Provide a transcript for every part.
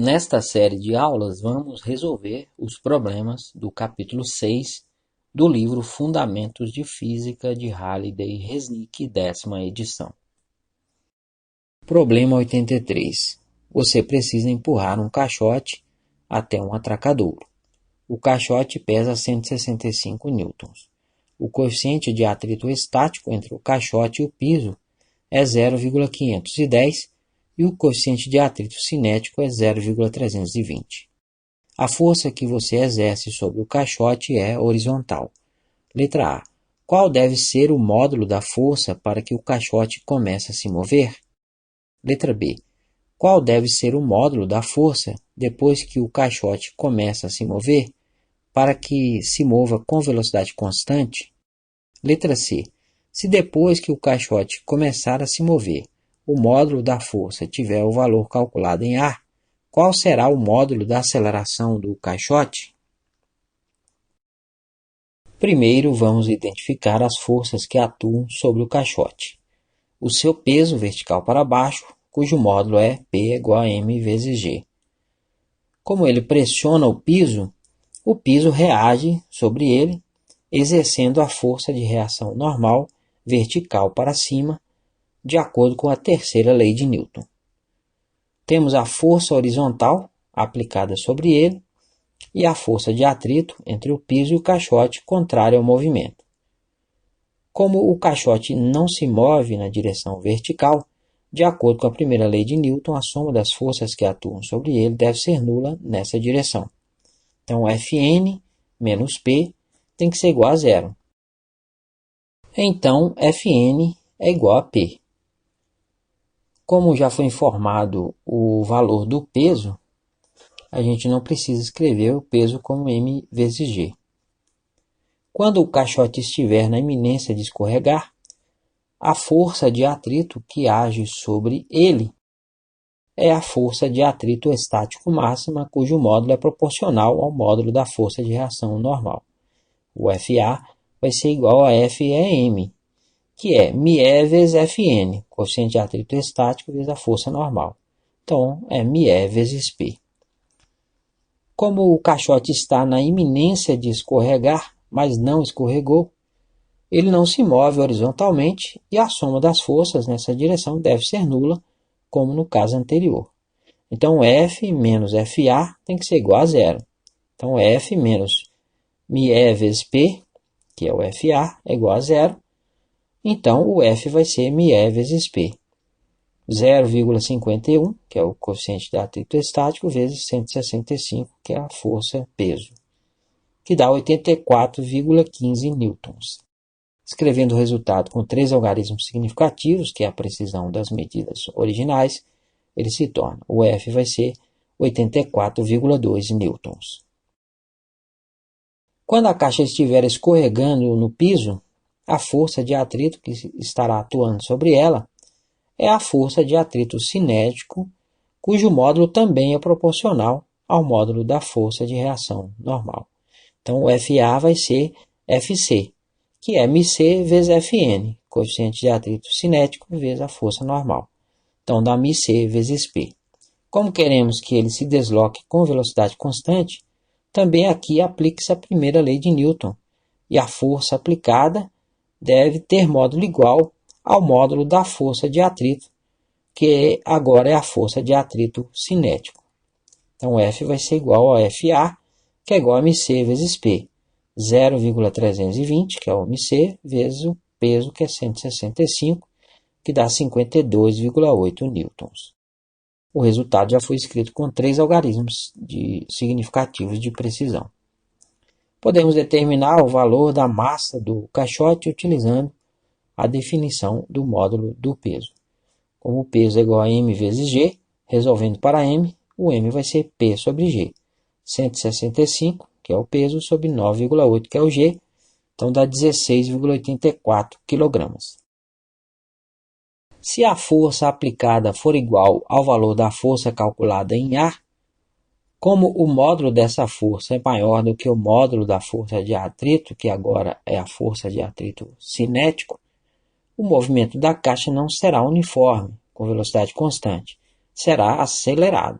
Nesta série de aulas, vamos resolver os problemas do capítulo 6 do livro Fundamentos de Física de Halliday e Resnick, 10ª edição. Problema 83. Você precisa empurrar um caixote até um atracadouro. O caixote pesa 165 newtons. O coeficiente de atrito estático entre o caixote e o piso é 0,510 e o coeficiente de atrito cinético é 0,320. A força que você exerce sobre o caixote é horizontal. Letra A. Qual deve ser o módulo da força para que o caixote comece a se mover? Letra B. Qual deve ser o módulo da força depois que o caixote começa a se mover para que se mova com velocidade constante? Letra C. Se depois que o caixote começar a se mover, o módulo da força tiver o valor calculado em ar, qual será o módulo da aceleração do caixote? Primeiro, vamos identificar as forças que atuam sobre o caixote. O seu peso vertical para baixo, cujo módulo é P igual a M vezes G. Como ele pressiona o piso reage sobre ele, exercendo a força de reação normal vertical para cima, de acordo com a terceira lei de Newton. Temos a força horizontal aplicada sobre ele e a força de atrito entre o piso e o caixote contrária ao movimento. Como o caixote não se move na direção vertical, de acordo com a primeira lei de Newton, a soma das forças que atuam sobre ele deve ser nula nessa direção. Então, Fn menos P tem que ser igual a zero. Então, Fn é igual a P. Como já foi informado o valor do peso, a gente não precisa escrever o peso como M vezes G. Quando o caixote estiver na iminência de escorregar, a força de atrito que age sobre ele é a força de atrito estático máxima, cujo módulo é proporcional ao módulo da força de reação normal. O FA vai ser igual a FEM, que é μe vezes Fn, coeficiente de atrito estático vezes a força normal. Então, é μe vezes P. Como o caixote está na iminência de escorregar, mas não escorregou, ele não se move horizontalmente e a soma das forças nessa direção deve ser nula, como no caso anterior. Então, F menos FA tem que ser igual a zero. Então, F menos μe vezes P, que é o FA, é igual a zero. Então, o F vai ser μe vezes P. 0,51, que é o coeficiente de atrito estático, vezes 165, que é a força peso, que dá 84,15 newtons. Escrevendo o resultado com 3 algarismos significativos, que é a precisão das medidas originais, ele se torna, o F vai ser 84,2 newtons. Quando a caixa estiver escorregando no piso, a força de atrito que estará atuando sobre ela é a força de atrito cinético, cujo módulo também é proporcional ao módulo da força de reação normal. Então, o FA vai ser FC, que é μc vezes Fn, coeficiente de atrito cinético vezes a força normal. Então, dá μc vezes P. Como queremos que ele se desloque com velocidade constante, também aqui aplica-se a primeira lei de Newton, e a força aplicada deve ter módulo igual ao módulo da força de atrito, que agora é a força de atrito cinético. Então, F vai ser igual a FA, que é igual a μc vezes P. 0,320, que é o μc, vezes o peso, que é 165, que dá 52,8 newtons. O resultado já foi escrito com 3 algarismos significativos de precisão. Podemos determinar o valor da massa do caixote utilizando a definição do módulo do peso. Como o peso é igual a m vezes g, resolvendo para m, o m vai ser P sobre g. 165, que é o peso, sobre 9,8, que é o g, então dá 16,84 kg. Se a força aplicada for igual ao valor da força calculada em ar, como o módulo dessa força é maior do que o módulo da força de atrito, que agora é a força de atrito cinético, o movimento da caixa não será uniforme, com velocidade constante, será acelerado.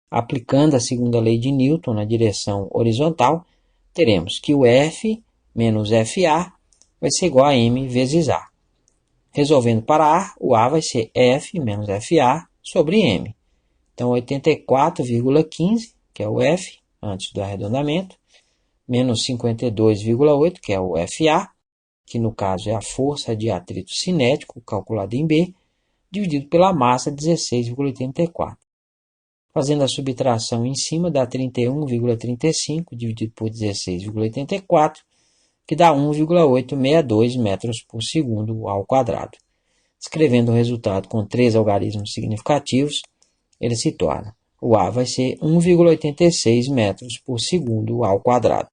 Aplicando a segunda lei de Newton na direção horizontal, teremos que o F menos FA vai ser igual a M vezes A. Resolvendo para A, o A vai ser F menos FA sobre M. Então, 84,15, que é o F, antes do arredondamento, menos 52,8, que é o FA, que no caso é a força de atrito cinético, calculada em B, dividido pela massa, 16,84. Fazendo a subtração em cima, dá 31,35 dividido por 16,84, que dá 1,862 metros por segundo ao quadrado. Escrevendo o resultado com 3 algarismos significativos, ele se torna: o A vai ser 1,86 metros por segundo ao quadrado.